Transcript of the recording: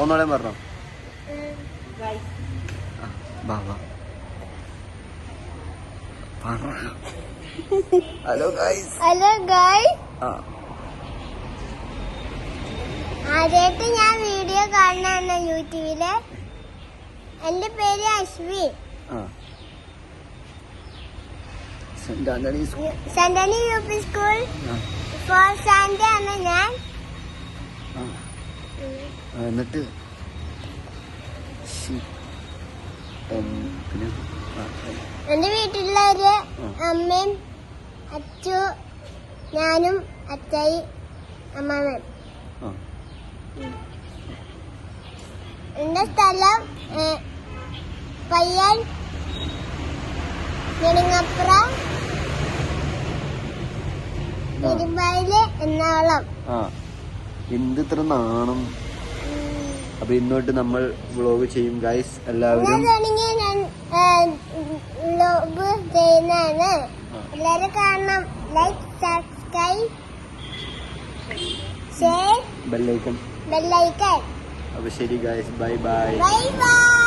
ഒന്നോടെ പറഞ്ഞോ. Hello guys. Hello guys. ആദ്യമായിട്ട് ഞാൻ വീഡിയോ കാണുന്ന യൂട്യൂബില്. എന്റെ പേര് Ashwi. Saint Antony U P school 4th standard ആണ് ഞാൻ. എന്നിട്ട് എന്റെ വീട്ടിലുള്ളവര് അമ്മയും അച്ചു, ഞാനും അച്ചായി, അമ്മാമൻ. എന്റെ സ്ഥലം പയ്യൻ നെടുങ്ങപ്ര ഇരുമ്പായില് എന്നോളം. എന്ത് ഇത്ര നാണം. അപ്പൊ ഇന്നോട്ട് നമ്മൾ വ്ളോഗ് ചെയ്യും ഗൈസ്. എല്ലാവരും വ്ളോഗ് ചെയ്യുന്നതാണ്. എല്ലാരും കാണണം. Like, subscribe, share, bell icon. Bell icon. അപ്പൊ ശരി guys, bye bye. Bye bye.